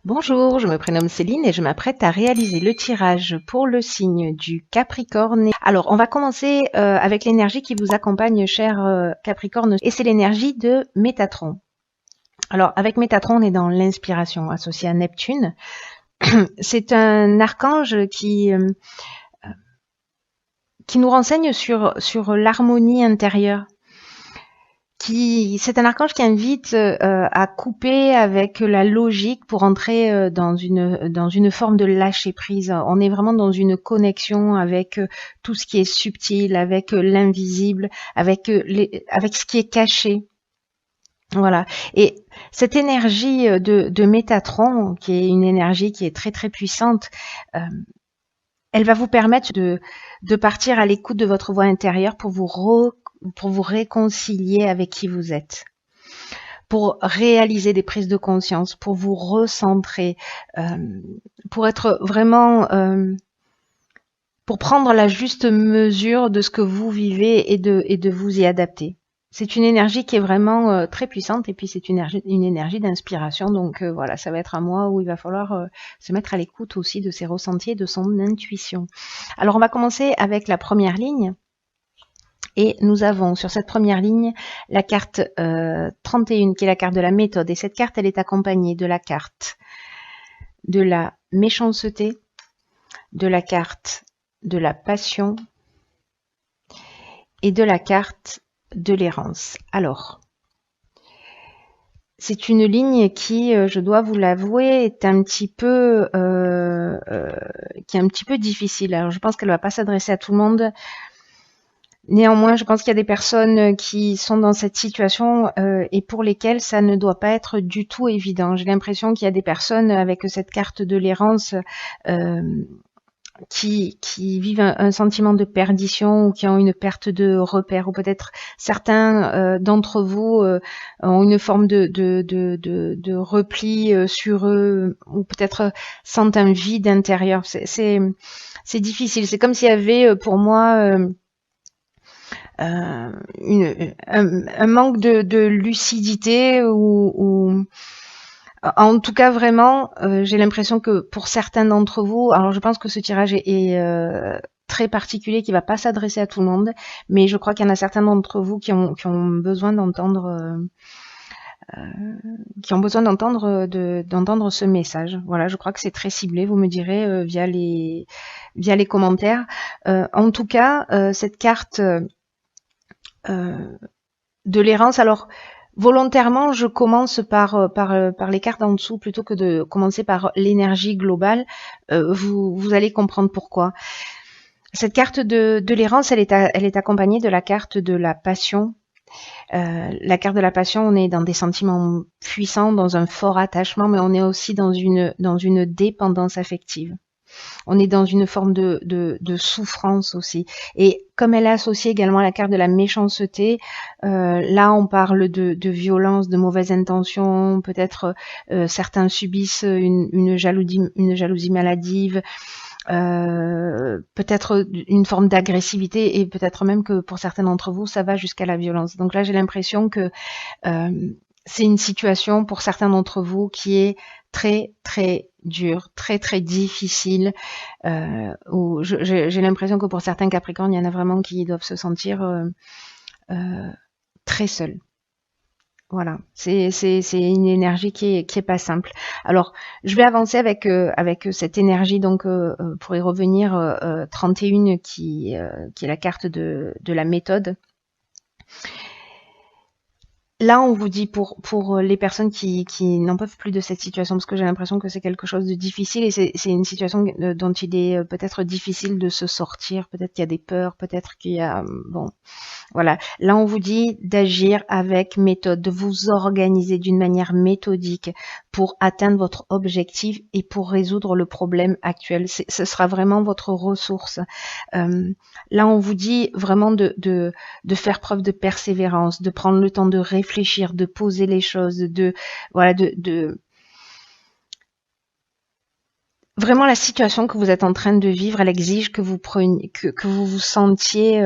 Bonjour, je me prénomme Céline et je m'apprête à réaliser le tirage pour le signe du Capricorne. Alors, on va commencer avec l'énergie qui vous accompagne, cher Capricorne, et c'est l'énergie de Métatron. Alors, avec Métatron, on est dans l'inspiration associée à Neptune. C'est un archange qui nous renseigne sur l'harmonie intérieure. C'est un archange qui invite à couper avec la logique pour entrer dans une forme de lâcher prise. On est vraiment dans une connexion avec tout ce qui est subtil, avec l'invisible, avec ce qui est caché. Voilà. Et cette énergie de Métatron, qui est une énergie qui est très très puissante, elle va vous permettre de partir à l'écoute de votre voix intérieure pour vous réconcilier avec qui vous êtes, pour réaliser des prises de conscience, pour vous recentrer, pour être vraiment, pour prendre la juste mesure de ce que vous vivez et de vous y adapter. C'est une énergie qui est vraiment très puissante et puis c'est une énergie d'inspiration. Donc voilà, ça va être un mois où il va falloir se mettre à l'écoute aussi de ses ressentis et de son intuition. Alors on va commencer avec la première ligne. Et nous avons sur cette première ligne la carte 31 qui est la carte de la méthode. Et cette carte, elle est accompagnée de la carte de la méchanceté, de la carte de la passion et de la carte de l'errance. Alors, c'est une ligne qui, je dois vous l'avouer, est un petit peu difficile. Alors, je pense qu'elle ne va pas s'adresser à tout le monde. Néanmoins, je pense qu'il y a des personnes qui sont dans cette situation et pour lesquelles ça ne doit pas être du tout évident. J'ai l'impression qu'il y a des personnes avec cette carte de l'errance qui vivent un sentiment de perdition ou qui ont une perte de repère, ou peut-être certains d'entre vous ont une forme de repli sur eux, ou peut-être sentent un vide intérieur. C'est difficile. C'est comme s'il y avait pour moi un manque de lucidité ou en tout cas vraiment j'ai l'impression que pour certains d'entre vous, alors je pense que ce tirage est très particulier, qui va pas s'adresser à tout le monde, mais je crois qu'il y en a certains d'entre vous qui ont besoin d'entendre d'entendre ce message. Voilà, je crois que c'est très ciblé, vous me direz via les commentaires. En tout cas, cette carte de l'errance, alors volontairement je commence par les cartes en dessous plutôt que de commencer par l'énergie globale. Vous allez comprendre pourquoi. Cette carte de l'errance, elle est accompagnée de la carte de la passion. La carte de la passion, on est dans des sentiments puissants, dans un fort attachement, mais on est aussi dans une dépendance affective. On est dans une forme de souffrance aussi. Et comme elle est associée également à la carte de la méchanceté, là on parle de violence, de mauvaises intentions, peut-être certains subissent une jalousie maladive, peut-être une forme d'agressivité, et peut-être même que pour certains d'entre vous, ça va jusqu'à la violence. Donc là, j'ai l'impression que c'est une situation pour certains d'entre vous qui est très très dur, très très difficile. J'ai l'impression que pour certains Capricornes, il y en a vraiment qui doivent se sentir très seuls. Voilà, c'est une énergie qui est pas simple. Alors, je vais avancer avec cette énergie, donc pour y revenir, 31 qui est la carte de la méthode. Là, on vous dit pour les personnes qui n'en peuvent plus de cette situation, parce que j'ai l'impression que c'est quelque chose de difficile et c'est une situation dont il est peut-être difficile de se sortir. Peut-être qu'il y a des peurs, peut-être qu'il y a bon, voilà. Là, on vous dit d'agir avec méthode, de vous organiser d'une manière méthodique pour atteindre votre objectif et pour résoudre le problème actuel. Ce sera vraiment votre ressource. Là, on vous dit vraiment de faire preuve de persévérance, de prendre le temps de réfléchir, de poser les choses, vraiment la situation que vous êtes en train de vivre, elle exige que vous preniez, que vous vous sentiez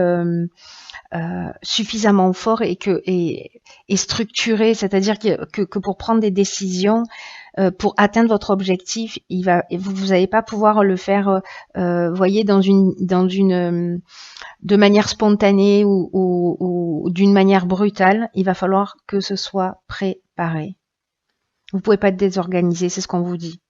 suffisamment fort et structuré, c'est-à-dire que pour prendre des décisions, pour atteindre votre objectif, vous n'allez pas pouvoir le faire, voyez, de manière spontanée ou d'une manière brutale. Il va falloir que ce soit préparé. Vous pouvez pas être désorganisé, c'est ce qu'on vous dit.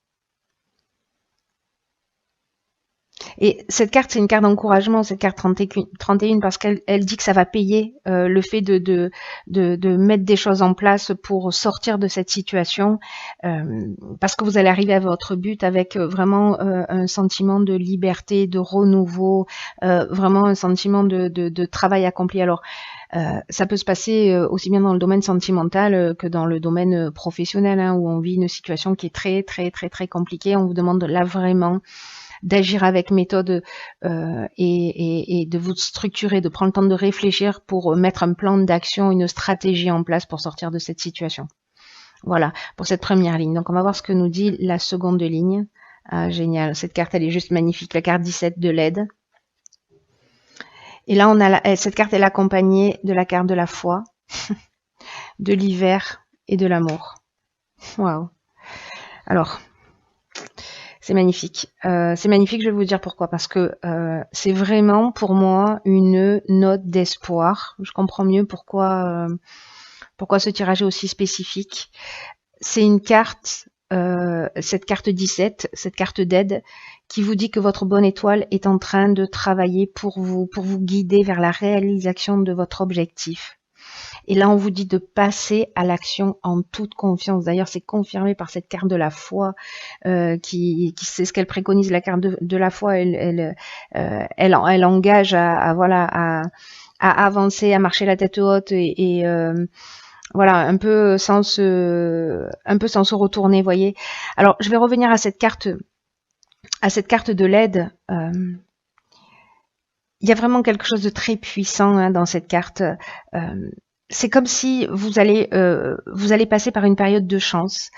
Et cette carte, c'est une carte d'encouragement, cette carte 31, parce qu'elle dit que ça va payer le fait de mettre des choses en place pour sortir de cette situation, parce que vous allez arriver à votre but avec vraiment un sentiment de liberté, de renouveau, vraiment un sentiment de travail accompli. Alors, ça peut se passer aussi bien dans le domaine sentimental que dans le domaine professionnel, hein, où on vit une situation qui est très, très, très, très compliquée. On vous demande là vraiment d'agir avec méthode et de vous structurer, de prendre le temps de réfléchir pour mettre un plan d'action, une stratégie en place pour sortir de cette situation. Voilà, pour cette première ligne. Donc, on va voir ce que nous dit la seconde ligne. Ah, génial. Cette carte, elle est juste magnifique. La carte 17 de l'aide. Et là, on a cette carte est accompagnée de la carte de la foi, de l'hiver et de l'amour. Waouh. Alors, c'est magnifique. C'est magnifique, je vais vous dire pourquoi. Parce que c'est vraiment pour moi une note d'espoir. Je comprends mieux pourquoi ce tirage est aussi spécifique. C'est une carte, cette carte 17, cette carte d'aide, qui vous dit que votre bonne étoile est en train de travailler pour vous guider vers la réalisation de votre objectif. Et là, on vous dit de passer à l'action en toute confiance. D'ailleurs, c'est confirmé par cette carte de la foi, qui c'est ce qu'elle préconise. La carte de la foi, elle engage à avancer, à marcher la tête haute et voilà, un peu sans se retourner, voyez. Alors, je vais revenir à cette carte de l'aide. Il y a vraiment quelque chose de très puissant, hein, dans cette carte. C'est comme si vous allez passer par une période de chance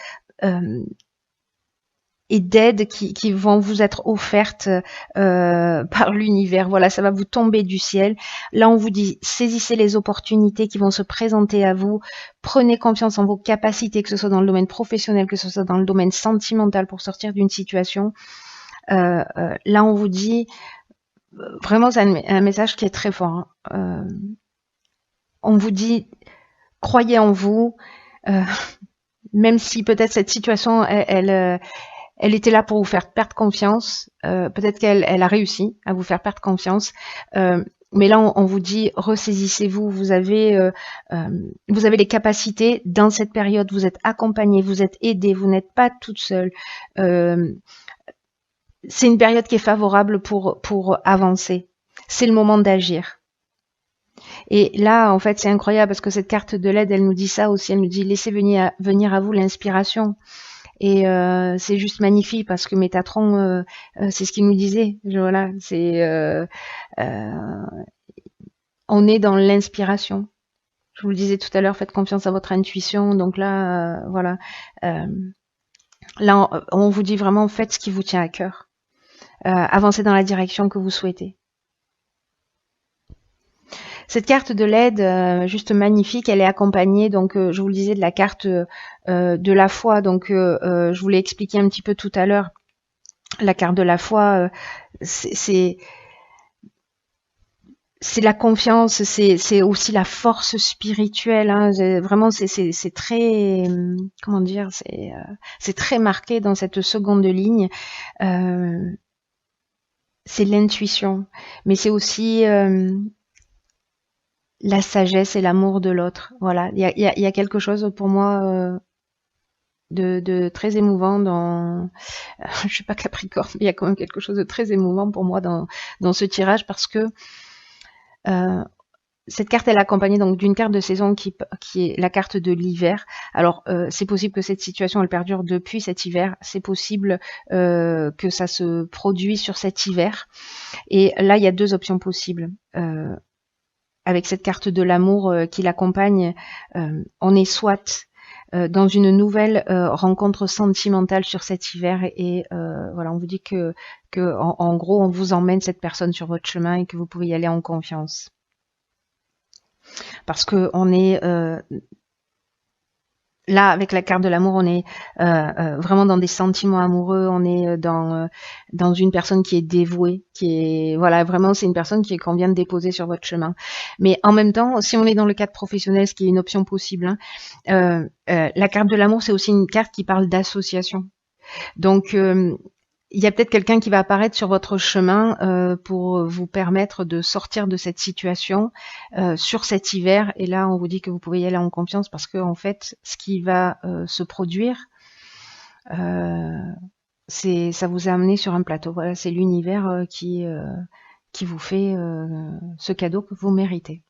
et d'aide qui vont vous être offertes par l'univers. Voilà, ça va vous tomber du ciel. Là, on vous dit, saisissez les opportunités qui vont se présenter à vous. Prenez confiance en vos capacités, que ce soit dans le domaine professionnel, que ce soit dans le domaine sentimental, pour sortir d'une situation. Là, on vous dit, vraiment, c'est un message qui est très fort, hein. On vous dit, croyez en vous, même si peut-être cette situation, elle était là pour vous faire perdre confiance. Peut-être qu'elle a réussi à vous faire perdre confiance. Mais là, on vous dit, ressaisissez-vous. Vous avez les capacités dans cette période. Vous êtes accompagné, vous êtes aidé, vous n'êtes pas toute seule. C'est une période qui est favorable pour avancer. C'est le moment d'agir. Et là, en fait, c'est incroyable parce que cette carte de l'aide, elle nous dit ça aussi. Elle nous dit, laissez venir à vous l'inspiration. Et c'est juste magnifique parce que Métatron, c'est ce qu'il nous disait. Voilà, on est dans l'inspiration. Je vous le disais tout à l'heure, faites confiance à votre intuition. Donc là, voilà. Là, on vous dit vraiment, faites ce qui vous tient à cœur. Avancez dans la direction que vous souhaitez. Cette carte de l'aide, juste magnifique, elle est accompagnée, donc je vous le disais, de la carte de la foi. Donc je vous l'ai expliqué un petit peu tout à l'heure. La carte de la foi, c'est la confiance, c'est aussi la force spirituelle, hein. Vraiment, c'est très, comment dire, c'est très marqué dans cette seconde ligne. C'est l'intuition, mais c'est aussi la sagesse et l'amour de l'autre. Voilà, il y a quelque chose pour moi de très émouvant dans. Je suis pas Capricorne, mais il y a quand même quelque chose de très émouvant pour moi dans ce tirage parce que cette carte elle est accompagnée donc d'une carte de saison qui est la carte de l'hiver. Alors c'est possible que cette situation elle perdure depuis cet hiver. C'est possible que ça se produit sur cet hiver. Et là il y a deux options possibles. Avec cette carte de l'amour qui l'accompagne, on est soit dans une nouvelle rencontre sentimentale sur cet hiver et voilà, on vous dit que en gros, on vous emmène cette personne sur votre chemin et que vous pouvez y aller en confiance. Parce que on est Là, avec la carte de l'amour, on est vraiment dans des sentiments amoureux, on est dans une personne qui est dévouée, qui est voilà, vraiment c'est une personne qu'on vient de déposer sur votre chemin. Mais en même temps, si on est dans le cadre professionnel, ce qui est une option possible, hein, la carte de l'amour, c'est aussi une carte qui parle d'association. Donc il y a peut-être quelqu'un qui va apparaître sur votre chemin pour vous permettre de sortir de cette situation sur cet hiver. Et là, on vous dit que vous pouvez y aller en confiance parce que en fait, ce qui va se produire, euh, ça vous a amené sur un plateau. Voilà, c'est l'univers qui vous fait ce cadeau que vous méritez.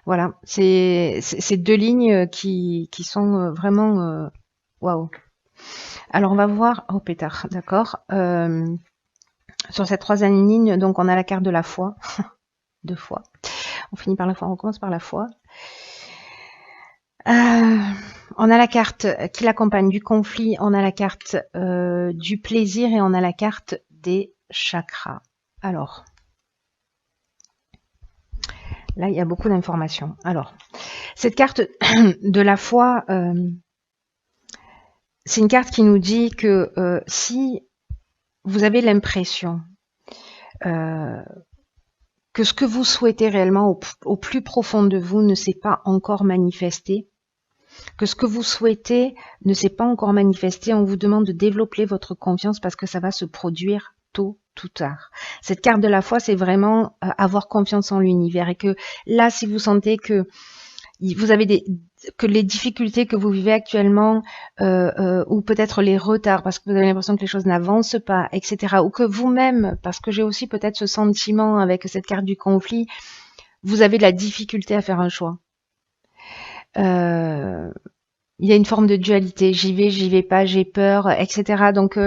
Voilà, c'est deux lignes qui sont vraiment waouh. Alors on va voir, oh pétard, d'accord. Sur cette troisième ligne, donc on a la carte de la foi, deux fois. On finit par la foi, on commence par la foi. On a la carte qui l'accompagne du conflit, on a la carte du plaisir et on a la carte des chakras. Alors, là, il y a beaucoup d'informations. Alors, cette carte de la foi, c'est une carte qui nous dit que si vous avez l'impression que ce que vous souhaitez réellement au plus profond de vous ne s'est pas encore manifesté, que ce que vous souhaitez ne s'est pas encore manifesté, on vous demande de développer votre confiance parce que ça va se produire tôt ou tard. Cette carte de la foi, c'est vraiment avoir confiance en l'univers et que là, si vous sentez que vous avez que les difficultés que vous vivez actuellement ou peut-être les retards parce que vous avez l'impression que les choses n'avancent pas, etc. Ou que vous-même, parce que j'ai aussi peut-être ce sentiment avec cette carte du conflit, vous avez de la difficulté à faire un choix. Il y a une forme de dualité, j'y vais pas, j'ai peur, etc. Donc,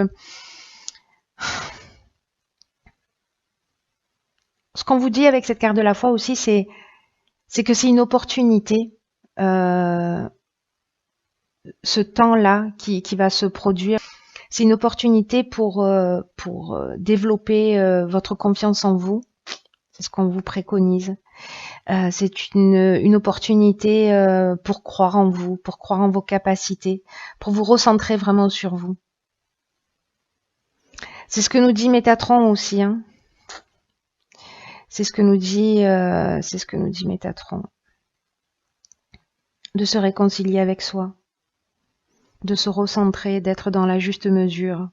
ce qu'on vous dit avec cette carte de la foi aussi, c'est que c'est une opportunité, ce temps-là qui va se produire. C'est une opportunité pour développer votre confiance en vous. C'est ce qu'on vous préconise. C'est une opportunité pour croire en vous, pour croire en vos capacités, pour vous recentrer vraiment sur vous. C'est ce que nous dit Métatron aussi. Hein. C'est ce que nous dit Métatron. De se réconcilier avec soi, de se recentrer, d'être dans la juste mesure.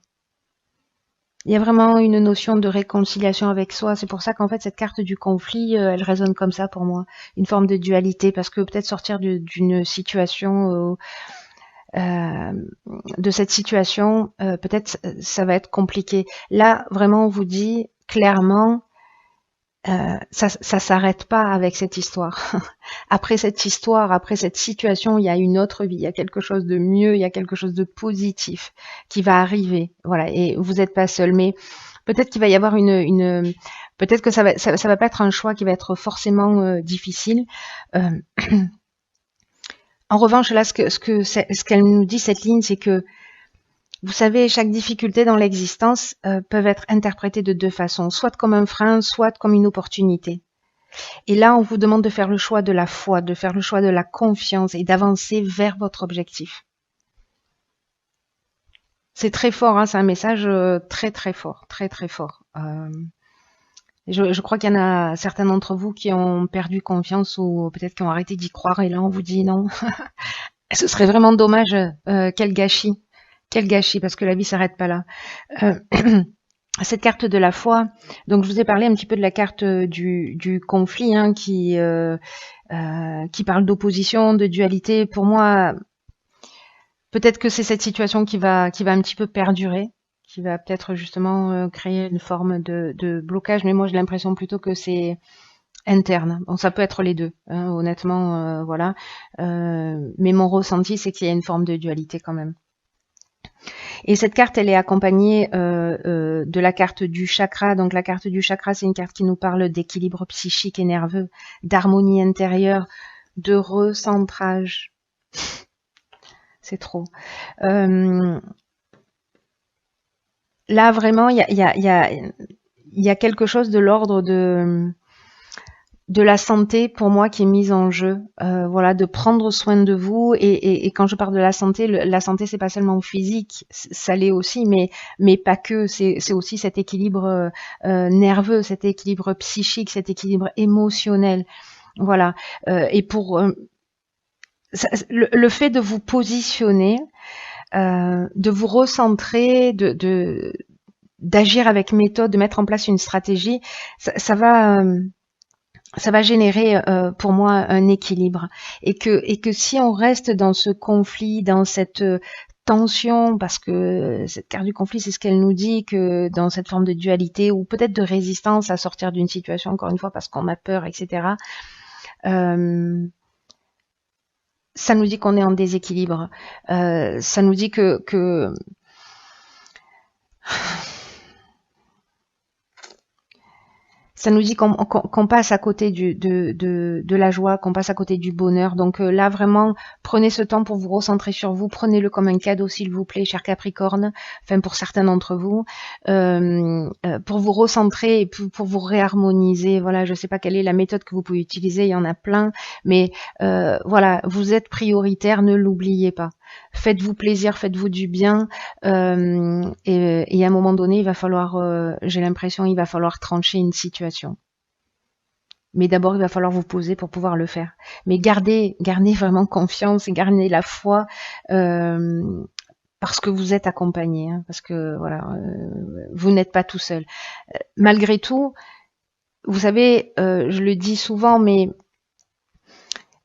Il y a vraiment une notion de réconciliation avec soi. C'est pour ça qu'en fait, cette carte du conflit, elle résonne comme ça pour moi. Une forme de dualité, parce que peut-être sortir d'une situation, de cette situation, peut-être ça va être compliqué. Là, vraiment, on vous dit clairement, ça s'arrête pas avec cette histoire. Après cette histoire, après cette situation, il y a une autre vie, il y a quelque chose de mieux, il y a quelque chose de positif qui va arriver. Voilà, et vous n'êtes pas seul. Mais peut-être qu'il va y avoir peut-être que ça va pas être un choix qui va être forcément difficile. En revanche, là, ce qu'elle nous dit, cette ligne, c'est que vous savez, chaque difficulté dans l'existence peut être interprétée de deux façons, soit comme un frein, soit comme une opportunité. Et là, on vous demande de faire le choix de la foi, de faire le choix de la confiance et d'avancer vers votre objectif. C'est très fort, hein, c'est un message très très fort, très très fort. Je crois qu'il y en a certains d'entre vous qui ont perdu confiance ou peut-être qui ont arrêté d'y croire et là on vous dit non. Ce serait vraiment dommage, quel gâchis. Quel gâchis, parce que la vie s'arrête pas là. Cette carte de la foi, donc je vous ai parlé un petit peu de la carte du conflit, hein, qui parle d'opposition, de dualité. Pour moi, peut-être que c'est cette situation qui va un petit peu perdurer, qui va peut-être justement créer une forme de blocage, mais moi j'ai l'impression plutôt que c'est interne. Bon, ça peut être les deux, hein, honnêtement, voilà. Mais mon ressenti, c'est qu'il y a une forme de dualité quand même. Et cette carte, elle est accompagnée de la carte du chakra. Donc la carte du chakra, c'est une carte qui nous parle d'équilibre psychique et nerveux, d'harmonie intérieure, de recentrage. C'est trop. Là, vraiment, il y a quelque chose de l'ordre de de la santé pour moi qui est mise en jeu. Voilà, de prendre soin de vous et quand je parle de la santé c'est pas seulement physique, ça l'est aussi, mais pas que. C'est aussi cet équilibre nerveux, cet équilibre psychique, cet équilibre émotionnel. Voilà. Et pour le fait de vous positionner, de vous recentrer, d'agir avec méthode, de mettre en place une stratégie, ça va générer pour moi un équilibre et que si on reste dans ce conflit, dans cette tension, parce que cette carte du conflit, c'est ce qu'elle nous dit, que dans cette forme de dualité ou peut-être de résistance à sortir d'une situation, encore une fois, parce qu'on a peur, etc., ça nous dit qu'on est en déséquilibre. Ça nous dit que ça nous dit qu'on passe à côté de la joie, qu'on passe à côté du bonheur. Donc là, vraiment, prenez ce temps pour vous recentrer sur vous. Prenez-le comme un cadeau, s'il vous plaît, cher Capricorne, enfin pour certains d'entre vous, pour vous recentrer et pour vous réharmoniser. Voilà, je ne sais pas quelle est la méthode que vous pouvez utiliser, il y en a plein, mais voilà, vous êtes prioritaire, ne l'oubliez pas. Faites-vous plaisir, faites-vous du bien, et à un moment donné, il va falloir, j'ai l'impression, il va falloir trancher une situation. Mais d'abord, il va falloir vous poser pour pouvoir le faire. Mais gardez vraiment confiance et gardez la foi, parce que vous êtes accompagné, hein, parce que voilà, vous n'êtes pas tout seul. Malgré tout, vous savez, je le dis souvent, mais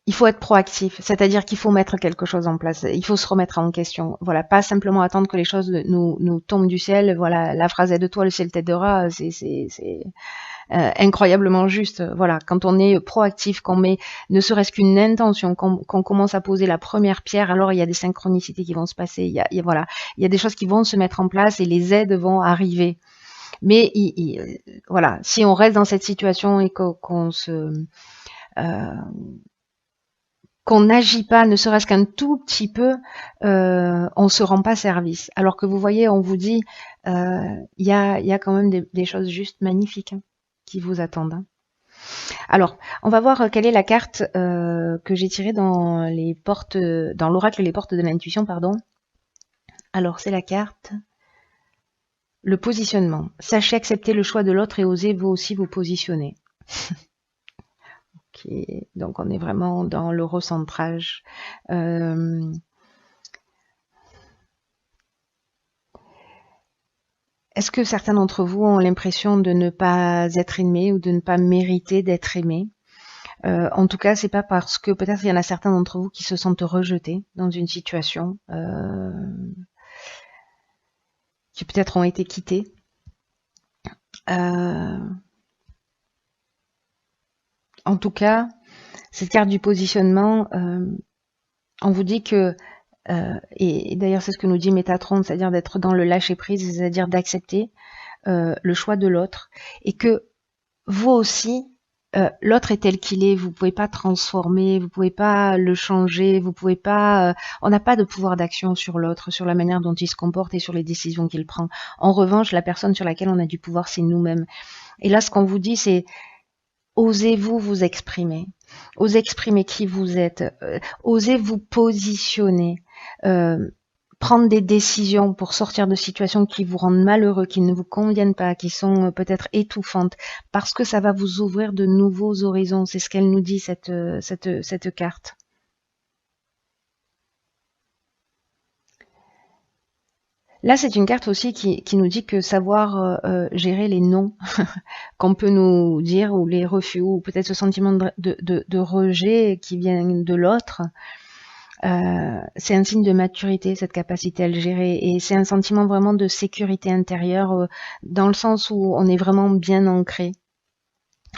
il faut être proactif, c'est-à-dire qu'il faut mettre quelque chose en place, il faut se remettre en question. Voilà, pas simplement attendre que les choses nous tombent du ciel. Voilà, la phrase aide-toi, le ciel t'aidera, c'est incroyablement juste. Voilà, quand on est proactif, qu'on met ne serait-ce qu'une intention, qu'on commence à poser la première pierre, alors il y a des synchronicités qui vont se passer. Voilà, il y a des choses qui vont se mettre en place et les aides vont arriver. Mais voilà, si on reste dans cette situation et qu'on n'agit pas, ne serait-ce qu'un tout petit peu, on se rend pas service. Alors que vous voyez, on vous dit, il y a quand même des choses juste magnifiques, hein, qui vous attendent, hein. Alors, on va voir quelle est la carte que j'ai tirée dans dans l'oracle Les Portes de l'Intuition, pardon. Alors, c'est la carte le positionnement. Sachez accepter le choix de l'autre et osez vous aussi vous positionner. Donc on est vraiment dans le recentrage. Est-ce que certains d'entre vous ont l'impression de ne pas être aimés ou de ne pas mériter d'être aimés? En tout cas, c'est pas parce que peut-être il y en a certains d'entre vous qui se sentent rejetés dans une situation, qui peut-être ont été quittés. En tout cas, cette carte du positionnement, on vous dit que, et d'ailleurs c'est ce que nous dit Métatron, c'est-à-dire d'être dans le lâcher-prise, c'est-à-dire d'accepter le choix de l'autre, et que vous aussi, l'autre est tel qu'il est, vous pouvez pas transformer, vous pouvez pas le changer, vous pouvez pas, on n'a pas de pouvoir d'action sur l'autre, sur la manière dont il se comporte et sur les décisions qu'il prend. En revanche, la personne sur laquelle on a du pouvoir, c'est nous-mêmes. Et là, ce qu'on vous dit, c'est osez-vous vous exprimer, osez exprimer qui vous êtes, osez vous positionner, prendre des décisions pour sortir de situations qui vous rendent malheureux, qui ne vous conviennent pas, qui sont peut-être étouffantes, parce que ça va vous ouvrir de nouveaux horizons. C'est ce qu'elle nous dit, cette carte. Là, c'est une carte aussi qui nous dit que savoir gérer les non qu'on peut nous dire, ou les refus, ou peut-être ce sentiment de rejet qui vient de l'autre, c'est un signe de maturité, cette capacité à le gérer, et c'est un sentiment vraiment de sécurité intérieure, dans le sens où on est vraiment bien ancré.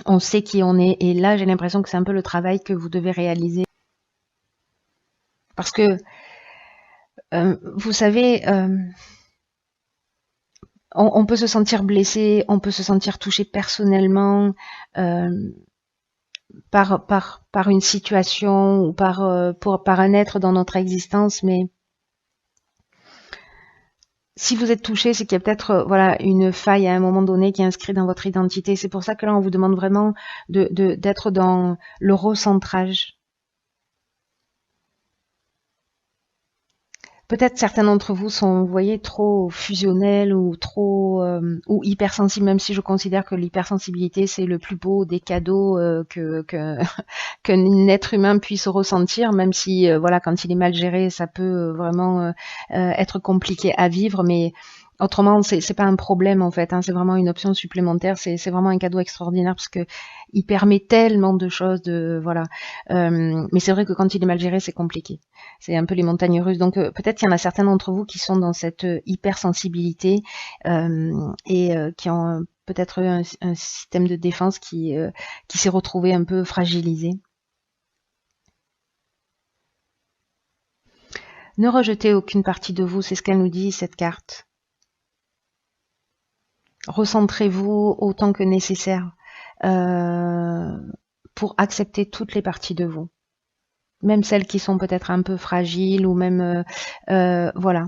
On sait qui on est, et là j'ai l'impression que c'est un peu le travail que vous devez réaliser. Parce que, vous savez, on peut se sentir blessé, on peut se sentir touché personnellement, par une situation ou par un être dans notre existence, mais si vous êtes touché, c'est qu'il y a peut-être voilà une faille à un moment donné qui est inscrite dans votre identité. C'est pour ça que là, on vous demande vraiment d'être dans le recentrage. Peut-être certains d'entre vous sont, vous voyez, trop fusionnels ou trop ou hypersensibles, même si je considère que l'hypersensibilité c'est le plus beau des cadeaux qu'un être humain puisse ressentir, même si voilà, quand il est mal géré, ça peut vraiment être compliqué à vivre, mais autrement, c'est pas un problème en fait, hein, c'est vraiment une option supplémentaire, c'est vraiment un cadeau extraordinaire parce que il permet tellement de choses, de voilà. Mais c'est vrai que quand il est mal géré, c'est compliqué. C'est un peu les montagnes russes. Donc peut-être qu'il y en a certains d'entre vous qui sont dans cette hypersensibilité et qui ont peut-être eu un système de défense qui s'est retrouvé un peu fragilisé. Ne rejetez aucune partie de vous, c'est ce qu'elle nous dit, cette carte. Recentrez-vous autant que nécessaire euh, pour accepter toutes les parties de vous, même celles qui sont peut-être un peu fragiles ou même voilà.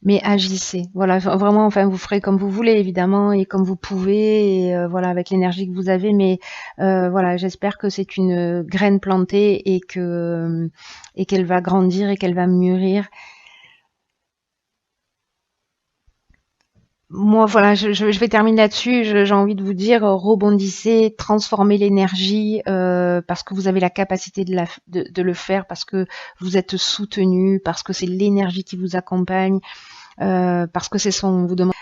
Mais agissez, voilà, vraiment, enfin, vous ferez comme vous voulez évidemment et comme vous pouvez, et, voilà, avec l'énergie que vous avez. Mais voilà, j'espère que c'est une graine plantée et qu'elle va grandir et qu'elle va mûrir. Moi, voilà, je vais terminer là-dessus. J'ai envie de vous dire, rebondissez, transformez l'énergie parce que vous avez la capacité de le faire, parce que vous êtes soutenu, parce que c'est l'énergie qui vous accompagne, parce que c'est son vous demande.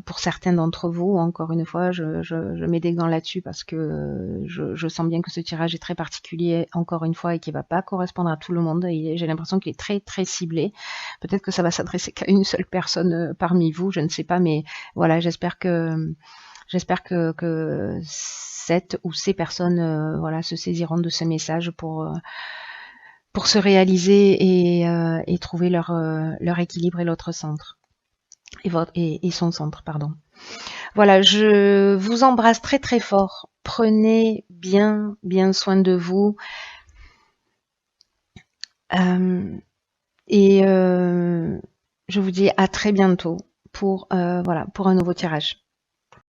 Pour certains d'entre vous, encore une fois, je mets des gants là-dessus parce que je sens bien que ce tirage est très particulier, encore une fois, et qui va pas correspondre à tout le monde. J'ai l'impression qu'il est très très ciblé. Peut-être que ça va s'adresser qu'à une seule personne parmi vous, je ne sais pas, mais voilà, j'espère que cette ou ces personnes voilà se saisiront de ce message pour se réaliser et trouver leur équilibre et l'autre centre et son centre, pardon. Voilà, je vous embrasse très très fort. Prenez bien soin de vous euh, et je vous dis à très bientôt pour voilà pour un nouveau tirage.